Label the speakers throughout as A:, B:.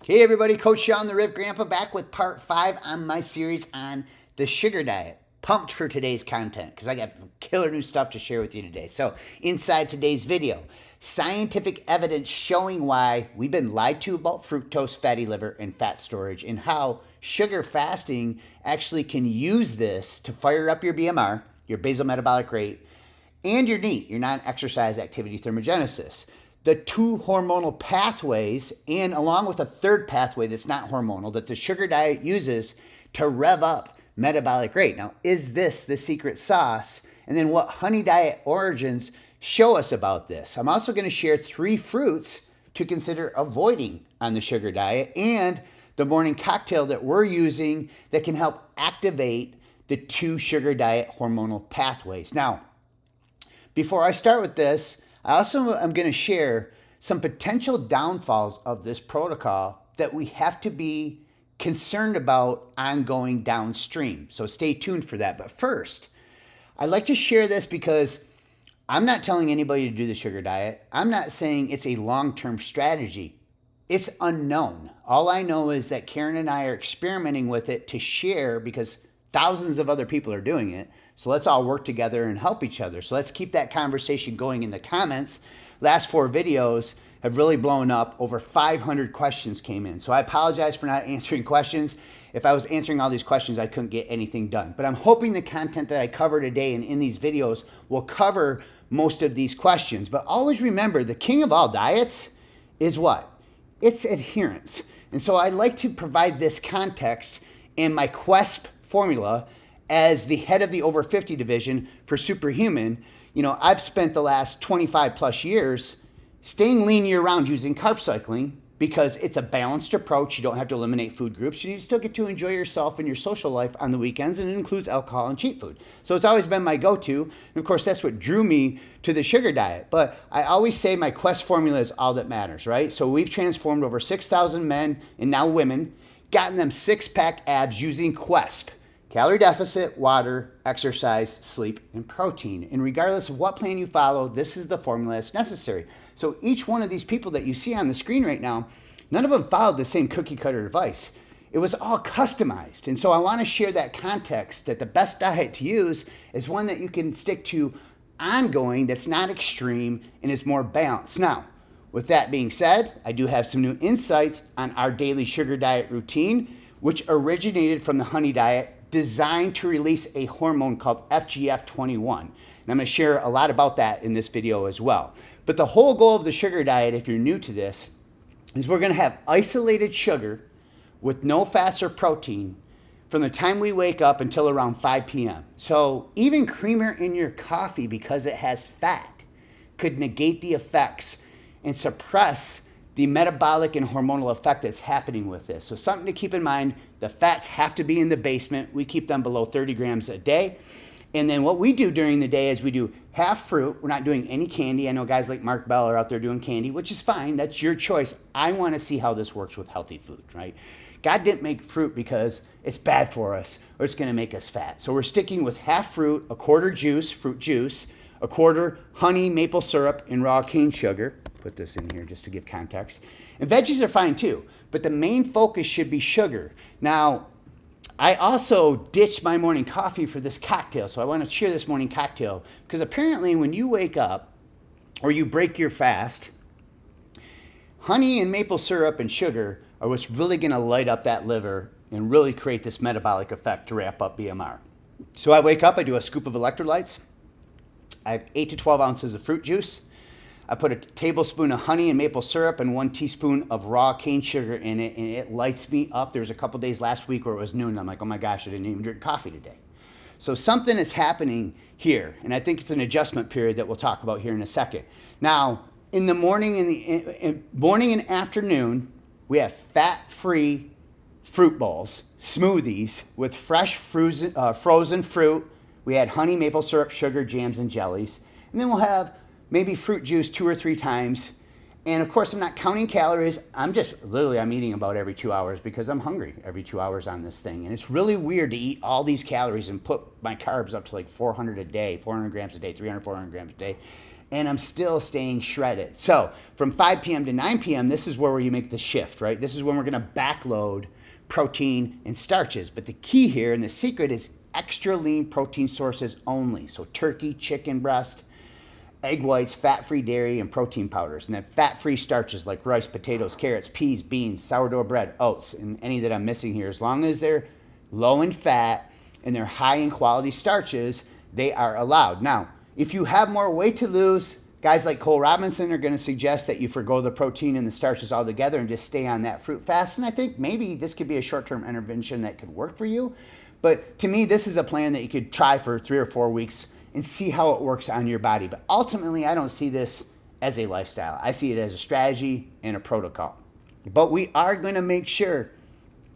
A: Hey everybody, Coach Sean the Rib Grandpa back with part 5 on my series on the sugar diet. Pumped for today's content because I got killer new stuff to share with you today. So inside today's video, scientific evidence showing why we've been lied to about fructose, fatty liver, and fat storage, and how sugar fasting actually can use this to fire up your BMR, your basal metabolic rate, and your NEAT, your non-exercise activity thermogenesis. The two hormonal pathways, and along with a third pathway that's not hormonal, that the sugar diet uses to rev up metabolic rate. Now, is this the secret sauce? And then what honey diet origins show us about this? I'm also going to share 3 fruits to consider avoiding on the sugar diet and the morning cocktail that we're using that can help activate the 2 sugar diet hormonal pathways. Now, before I start with this, I also am going to share some potential downfalls of this protocol that we have to be concerned about ongoing downstream. So stay tuned for that. But first, I'd like to share this because I'm not telling anybody to do the sugar diet. I'm not saying it's a long-term strategy. It's unknown. All I know is that Karen and I are experimenting with it to share because thousands of other people are doing it. So let's all work together and help each other. So let's keep that conversation going in the comments. Last 4 videos have really blown up. Over 500 questions came in. So I apologize for not answering questions. If I was answering all these questions, I couldn't get anything done. But I'm hoping the content that I cover today and in these videos will cover most of these questions. But always remember, the king of all diets is what? It's adherence. And so I'd like to provide this context in my QUESP formula. As the head of the over 50 division for Superhuman, I've spent the last 25 plus years staying lean year round using carb cycling because it's a balanced approach. You don't have to eliminate food groups. You still get to enjoy yourself and your social life on the weekends, and it includes alcohol and cheat food. So it's always been my go-to. And of course, that's what drew me to the sugar diet. But I always say my Quest formula is all that matters, right? So we've transformed over 6,000 men and now women, gotten them 6-pack abs using Quest. Calorie deficit, water, exercise, sleep, and protein. And regardless of what plan you follow, this is the formula that's necessary. So each one of these people that you see on the screen right now, none of them followed the same cookie cutter advice. It was all customized. And so I want to share that context that the best diet to use is one that you can stick to ongoing, that's not extreme, and is more balanced. Now, with that being said, I do have some new insights on our daily sugar diet routine, which originated from the honey diet, designed to release a hormone called FGF21. And I'm going to share a lot about that in this video as well. But the whole goal of the sugar diet, if you're new to this, is we're going to have isolated sugar with no fats or protein from the time we wake up until around 5 p.m. So even creamer in your coffee, because it has fat, could negate the effects and suppress the metabolic and hormonal effect that's happening with this. So something to keep in mind, the fats have to be in the basement. We keep them below 30 grams a day. And then what we do during the day is we do half fruit. We're not doing any candy. I know guys like Mark Bell are out there doing candy, which is fine. That's your choice. I want to see how this works with healthy food, right? God didn't make fruit because it's bad for us or it's going to make us fat. So we're sticking with half fruit, a quarter juice, fruit juice, a quarter honey, maple syrup, and raw cane sugar. Put this in here just to give context. And veggies are fine too, but the main focus should be sugar. Now, I also ditched my morning coffee for this cocktail, so I want to share this morning cocktail because apparently when you wake up or you break your fast, honey and maple syrup and sugar are what's really going to light up that liver and really create this metabolic effect to wrap up BMR. So I wake up, I do a scoop of electrolytes. I have 8 to 12 ounces of fruit juice. I put a tablespoon of honey and maple syrup and 1 teaspoon of raw cane sugar in it, and it lights me up. There was a couple days last week where it was noon, and I'm like, oh my gosh, I didn't even drink coffee today. So something is happening here, and I think it's an adjustment period that we'll talk about here in a second. Now, in the morning and afternoon, we have fat-free fruit bowls, smoothies with fresh frozen fruit. We had honey, maple syrup, sugar, jams, and jellies. And then we'll have maybe fruit juice 2 or 3 times. And of course, I'm not counting calories. I'm eating about every 2 hours because I'm hungry every 2 hours on this thing. And it's really weird to eat all these calories and put my carbs up to like 400 a day, 400 grams a day, 300, 400 grams a day. and I'm still staying shredded. So from 5 p.m. to 9 p.m., this is where you make the shift, right? This is when we're gonna backload protein and starches. But the key here and the secret is extra lean protein sources only. So turkey, chicken breast, egg whites, fat-free dairy, and protein powders. And then fat-free starches like rice, potatoes, carrots, peas, beans, sourdough bread, oats, and any that I'm missing here. As long as they're low in fat and they're high in quality starches, they are allowed. Now, if you have more weight to lose, guys like Cole Robinson are going to suggest that you forgo the protein and the starches altogether and just stay on that fruit fast. And I think maybe this could be a short-term intervention that could work for you. But to me, this is a plan that you could try for 3 or 4 weeks and see how it works on your body. But ultimately, I don't see this as a lifestyle. I see it as a strategy and a protocol. But we are going to make sure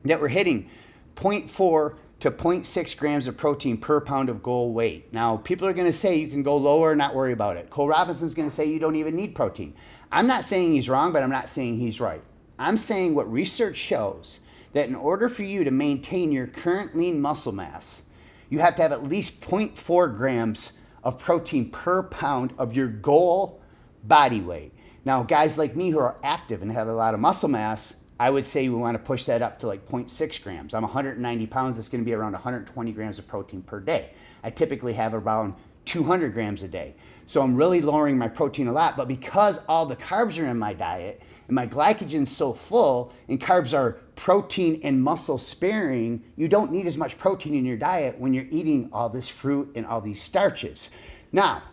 A: that we're hitting 0.4 to 0.6 grams of protein per pound of goal weight. Now, people are going to say you can go lower, not worry about it. Cole Robinson's going to say you don't even need protein. I'm not saying he's wrong, but I'm not saying he's right. I'm saying what research shows, that in order for you to maintain your current lean muscle mass, you have to have at least 0.4 grams of protein per pound of your goal body weight. Now, guys like me who are active and have a lot of muscle mass, I would say we want to push that up to like 0.6 grams. I'm 190 pounds. It's going to be around 120 grams of protein per day. I typically have around 200 grams a day. So I'm really lowering my protein a lot. But because all the carbs are in my diet and my glycogen's so full and carbs are protein and muscle sparing, you don't need as much protein in your diet when you're eating all this fruit and all these starches. Now,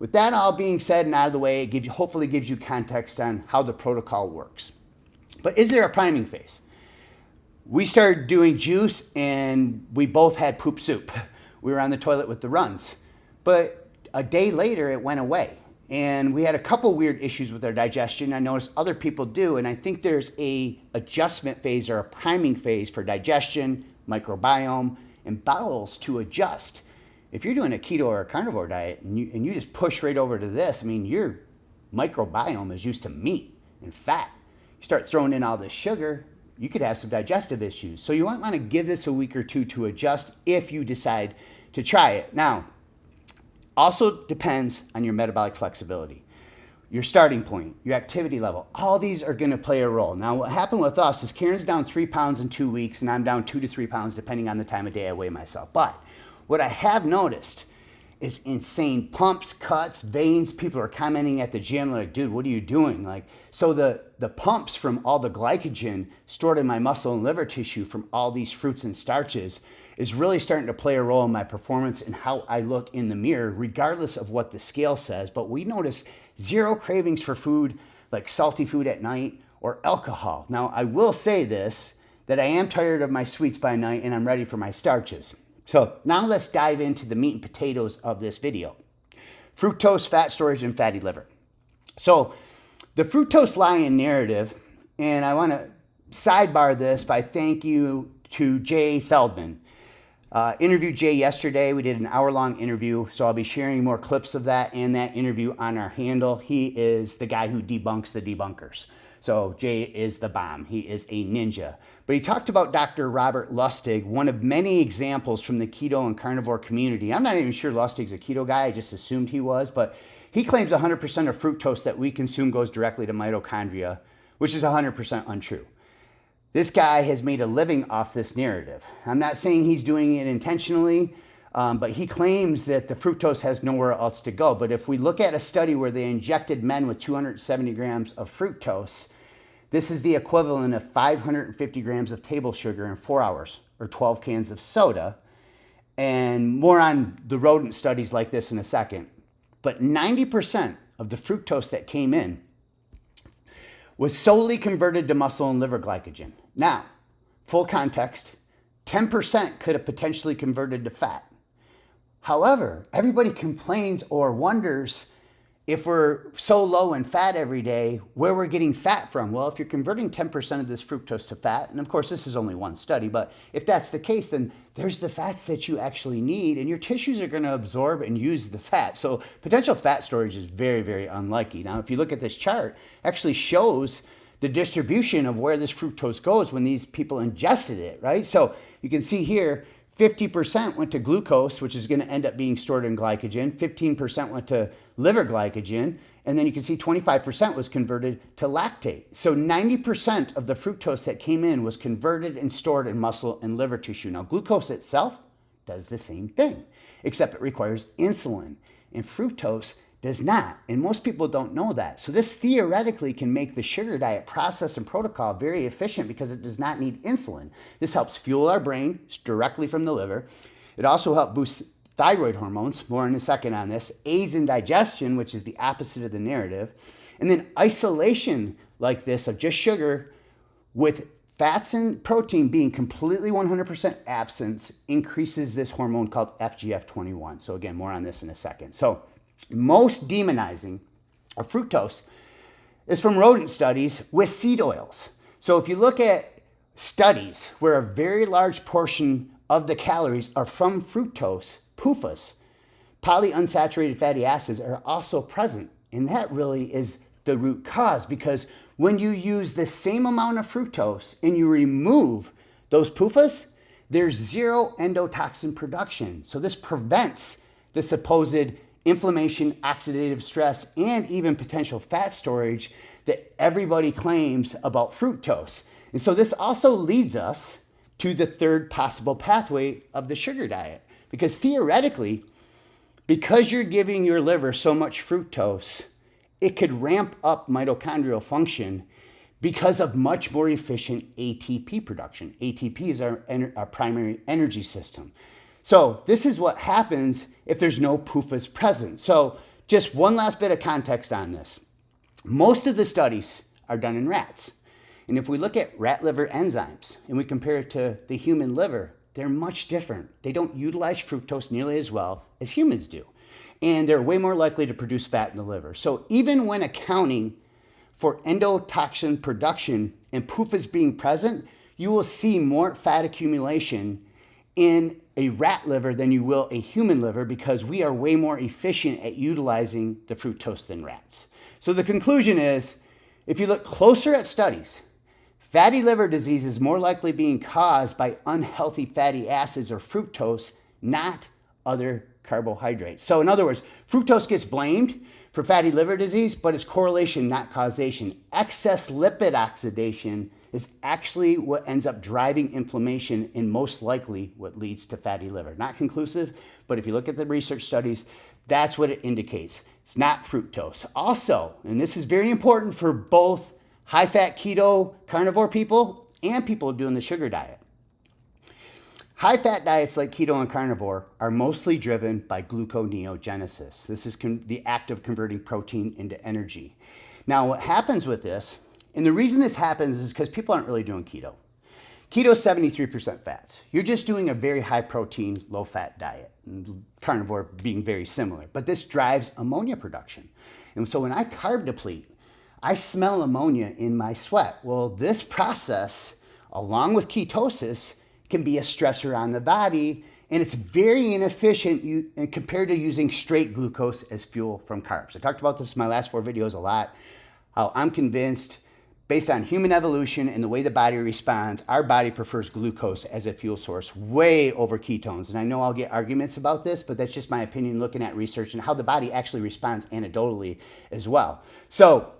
A: with that all being said and out of the way, it hopefully gives you context on how the protocol works. But is there a priming phase? We started doing juice and we both had poop soup. We were on the toilet with the runs. But a day later, it went away. And we had a couple weird issues with our digestion. I noticed other people do. And I think there's a adjustment phase or a priming phase for digestion, microbiome, and bowels to adjust. If you're doing a keto or a carnivore diet and you just push right over to this, I mean, your microbiome is used to meat and fat. You start throwing in all this sugar, you could have some digestive issues. So you might want to give this a week or two to adjust if you decide to try it. Now, also depends on your metabolic flexibility, your starting point, your activity level. All these are going to play a role. Now, what happened with us is Karen's down 3 pounds in 2 weeks, and I'm down 2 to 3 pounds depending on the time of day I weigh myself. But what I have noticed is insane pumps, cuts, veins. People are commenting at the gym like, dude, what are you doing? Like, so the pumps from all the glycogen stored in my muscle and liver tissue from all these fruits and starches is really starting to play a role in my performance and how I look in the mirror, regardless of what the scale says. But we notice zero cravings for food, like salty food at night or alcohol. Now, I will say this, that I am tired of my sweets by night and I'm ready for my starches. So now let's dive into the meat and potatoes of this video. Fructose, fat storage, and fatty liver. So the fructose lie-in narrative, and I want to sidebar this by thank you to Jay Feldman. Interviewed Jay yesterday. We did an hour-long interview, so I'll be sharing more clips of that and that interview on our handle. He is the guy who debunks the debunkers. So Jay is the bomb. He is a ninja. But he talked about Dr. Robert Lustig, one of many examples from the keto and carnivore community. I'm not even sure Lustig's a keto guy. I just assumed he was. But he claims 100% of fructose that we consume goes directly to mitochondria, which is 100% untrue. This guy has made a living off this narrative. I'm not saying he's doing it intentionally, but he claims that the fructose has nowhere else to go. But if we look at a study where they injected men with 270 grams of fructose, this is the equivalent of 550 grams of table sugar in 4 hours, or 12 cans of soda. And more on the rodent studies like this in a second. But 90% of the fructose that came in was solely converted to muscle and liver glycogen. Now, full context, 10% could have potentially converted to fat. However, everybody complains or wonders if we're so low in fat every day, where we're getting fat from. Well, if you're converting 10% of this fructose to fat, and of course this is only one study, but if that's the case, then there's the fats that you actually need, and your tissues are going to absorb and use the fat. So potential fat storage is very, very unlikely. Now, if you look at this chart, it actually shows the distribution of where this fructose goes when these people ingested it, right? So you can see here, 50% went to glucose, which is going to end up being stored in glycogen. 15% went to liver glycogen. And then you can see 25% was converted to lactate. So 90% of the fructose that came in was converted and stored in muscle and liver tissue. Now, glucose itself does the same thing, except it requires insulin. And fructose does not. And most people don't know that. So this theoretically can make the sugar diet process and protocol very efficient because it does not need insulin. This helps fuel our brain directly from the liver. It also helps boost thyroid hormones, more in a second on this, aids in digestion, which is the opposite of the narrative. And then isolation like this of just sugar with fats and protein being completely 100% absent increases this hormone called FGF21. So again, more on this in a second. So most demonizing of fructose is from rodent studies with seed oils. So if you look at studies where a very large portion of the calories are from fructose, PUFAs, polyunsaturated fatty acids, are also present. And that really is the root cause, because when you use the same amount of fructose and you remove those PUFAs, there's zero endotoxin production. So this prevents the supposed inflammation, oxidative stress, and even potential fat storage that everybody claims about fructose. And so this also leads us to the third possible pathway of the sugar diet. Because theoretically, because you're giving your liver so much fructose, it could ramp up mitochondrial function because of much more efficient ATP production. ATP is our primary energy system. So this is what happens if there's no PUFAs present. So just one last bit of context on this. Most of the studies are done in rats. And if we look at rat liver enzymes and we compare it to the human liver, they're much different. They don't utilize fructose nearly as well as humans do. And they're way more likely to produce fat in the liver. So even when accounting for endotoxin production and PUFAs being present, you will see more fat accumulation in a rat liver than you will a human liver, because we are way more efficient at utilizing the fructose than rats. So the conclusion is, if you look closer at studies, fatty liver disease is more likely being caused by unhealthy fatty acids or fructose, not other carbohydrates. So in other words, fructose gets blamed for fatty liver disease, but it's correlation, not causation. Excess lipid oxidation is actually what ends up driving inflammation and most likely what leads to fatty liver. Not conclusive, but if you look at the research studies, that's what it indicates. It's not fructose. Also, and this is very important for both high-fat keto carnivore people and people doing the sugar diet. High-fat diets like keto and carnivore are mostly driven by gluconeogenesis. This is the act of converting protein into energy. Now, what happens with this, and the reason this happens is because people aren't really doing keto. Keto is 73% fats. You're just doing a very high-protein, low-fat diet, and carnivore being very similar. But this drives ammonia production. And so when I carb deplete, I smell ammonia in my sweat. Well, this process, along with ketosis, can be a stressor on the body, and it's very inefficient compared to using straight glucose as fuel from carbs. I talked about this in my last 4 videos a lot, how I'm convinced, based on human evolution and the way the body responds, our body prefers glucose as a fuel source way over ketones. And I know I'll get arguments about this, but that's just my opinion looking at research and how the body actually responds anecdotally as well. So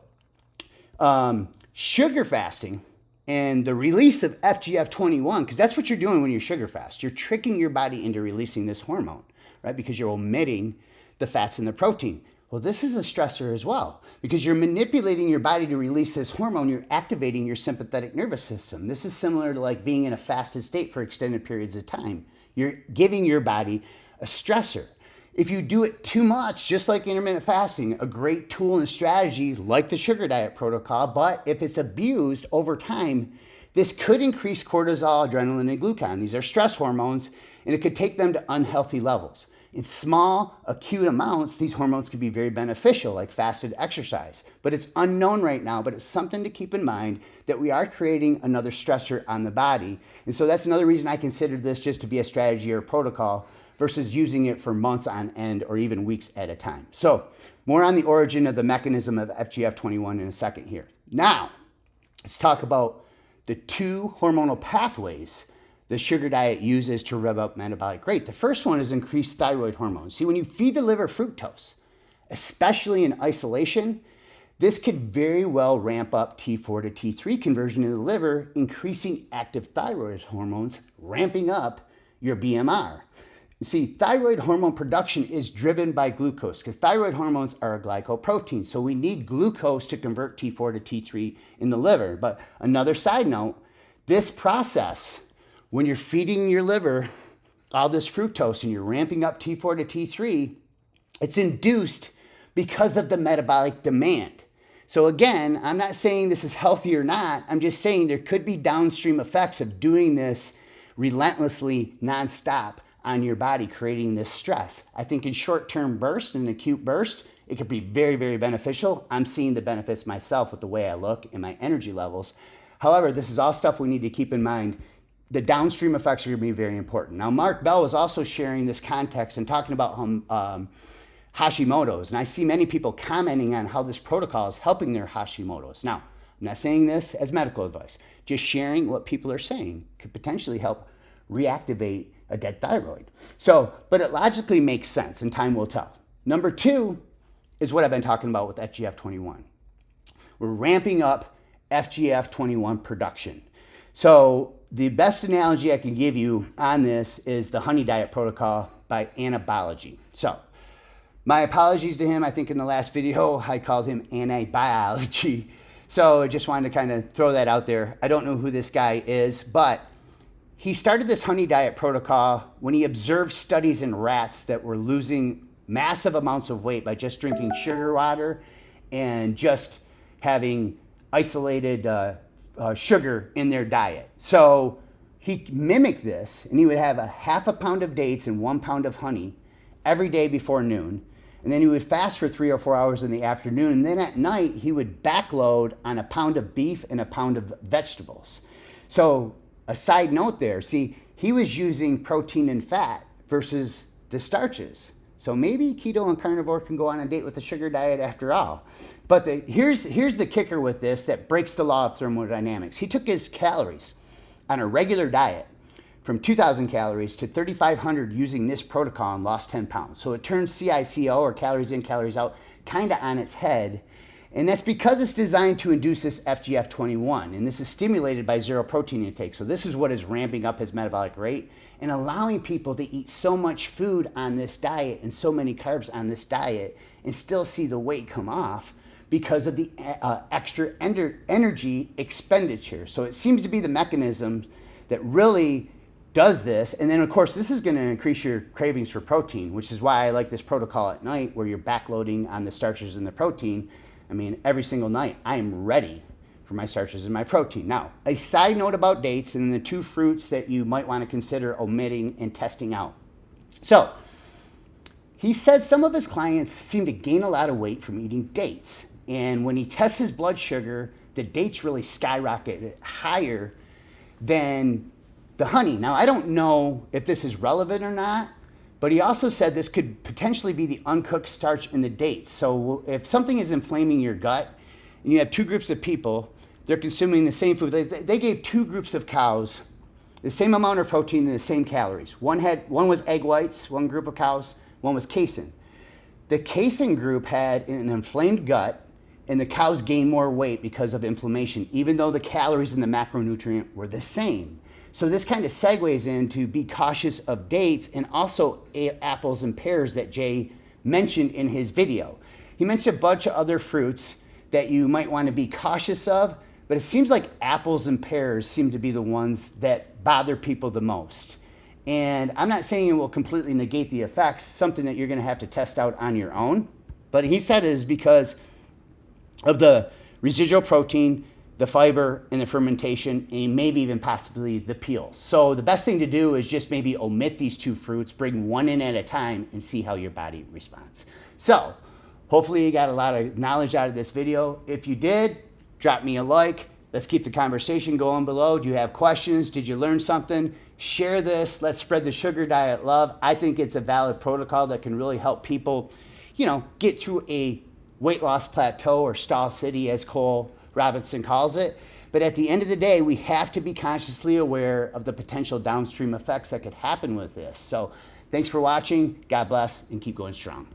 A: sugar fasting and the release of FGF21, because that's what you're doing when you sugar fast. You're tricking your body into releasing this hormone, right? Because you're omitting the fats and the protein. Well, this is a stressor as well, because you're manipulating your body to release this hormone. You're activating your sympathetic nervous system. This is similar to like being in a fasted state for extended periods of time. You're giving your body a stressor. If you do it too much, just like intermittent fasting, a great tool and strategy like the sugar diet protocol, but if it's abused over time, this could increase cortisol, adrenaline, and glucagon. These are stress hormones, and it could take them to unhealthy levels. In small, acute amounts, these hormones can be very beneficial, like fasted exercise. But it's unknown right now, but it's something to keep in mind that we are creating another stressor on the body. And so that's another reason I consider this just to be a strategy or a protocol versus using it for months on end or even weeks at a time. So more on the origin of the mechanism of FGF21 in a second here. Now, let's talk about the 2 hormonal pathways the sugar diet uses to rev up metabolic rate. The first one is increased thyroid hormone. See, when you feed the liver fructose, especially in isolation, this could very well ramp up T4 to T3 conversion in the liver, increasing active thyroid hormones, ramping up your BMR. You see, thyroid hormone production is driven by glucose because thyroid hormones are a glycoprotein. So we need glucose to convert T4 to T3 in the liver. But another side note, this process, when you're feeding your liver all this fructose and you're ramping up T4 to T3, it's induced because of the metabolic demand. So again, I'm not saying this is healthy or not. I'm just saying there could be downstream effects of doing this relentlessly, nonstop on your body, creating this stress. I think in short-term bursts, in an acute burst, it could be very, very beneficial. I'm seeing the benefits myself with the way I look and my energy levels. However, this is all stuff we need to keep in mind. The downstream effects are going to be very important. Now, Mark Bell was also sharing this context and talking about Hashimoto's. And I see many people commenting on how this protocol is helping their Hashimoto's. Now, I'm not saying this as medical advice. Just sharing what people are saying could potentially help reactivate a dead thyroid. So, but it logically makes sense and time will tell. Number two is what I've been talking about with FGF21. We're ramping up FGF21 production. So the best analogy I can give you on this is the honey diet protocol by Anabology. So my apologies to him. I think in the last video, I called him anti-biology. So I just wanted to kind of throw that out there. I don't know who this guy is, but he started this honey diet protocol when he observed studies in rats that were losing massive amounts of weight by just drinking sugar water and just having isolated sugar in their diet. So he mimicked this, and he would have a half a pound of dates and 1 pound of honey every day before noon. And then he would fast for 3 or 4 hours in the afternoon. And then at night, he would backload on a pound of beef and a pound of vegetables. So a side note there, see, he was using protein and fat versus the starches. So maybe keto and carnivore can go on a date with the sugar diet after all. But here's the kicker with this that breaks the law of thermodynamics. He took his calories on a regular diet from 2,000 calories to 3,500 using this protocol and lost 10 pounds. So it turns CICO, or calories in, calories out, kind of on its head. And that's because it's designed to induce this FGF21. And this is stimulated by zero protein intake. So this is what is ramping up his metabolic rate and allowing people to eat so much food on this diet and so many carbs on this diet and still see the weight come off because of the extra energy expenditure. So it seems to be the mechanism that really does this. And then of course, this is going to increase your cravings for protein, which is why I like this protocol at night where you're backloading on the starches and the protein. I mean, every single night I am ready for my starches and my protein. Now, a side note about dates and the 2 fruits that you might want to consider omitting and testing out. So he said some of his clients seem to gain a lot of weight from eating dates. And when he tests his blood sugar, the dates really skyrocket higher than the honey. Now, I don't know if this is relevant or not, but he also said this could potentially be the uncooked starch in the dates. So if something is inflaming your gut and you have 2 groups of people, they're consuming the same food. They gave 2 groups of cows the same amount of protein and the same calories. One was egg whites, one group of cows, one was casein. The casein group had an inflamed gut, and the cows gained more weight because of inflammation, even though the calories and the macronutrient were the same. So this kind of segues into be cautious of dates and also apples and pears that Jay mentioned in his video. He mentioned a bunch of other fruits that you might want to be cautious of, but it seems like apples and pears seem to be the ones that bother people the most. And I'm not saying it will completely negate the effects, something that you're going to have to test out on your own. But he said it is because of the residual protein, the fiber, and the fermentation, and maybe even possibly the peels. So the best thing to do is just maybe omit these 2 fruits, bring one in at a time, and see how your body responds. So hopefully you got a lot of knowledge out of this video. If you did, drop me a like. Let's keep the conversation going below. Do you have questions? Did you learn something? Share this. Let's spread the sugar diet love. I think it's a valid protocol that can really help people, get through a weight loss plateau or stall city, as Cole Robinson calls it. But at the end of the day, we have to be consciously aware of the potential downstream effects that could happen with this. So thanks for watching. God bless, and keep going strong.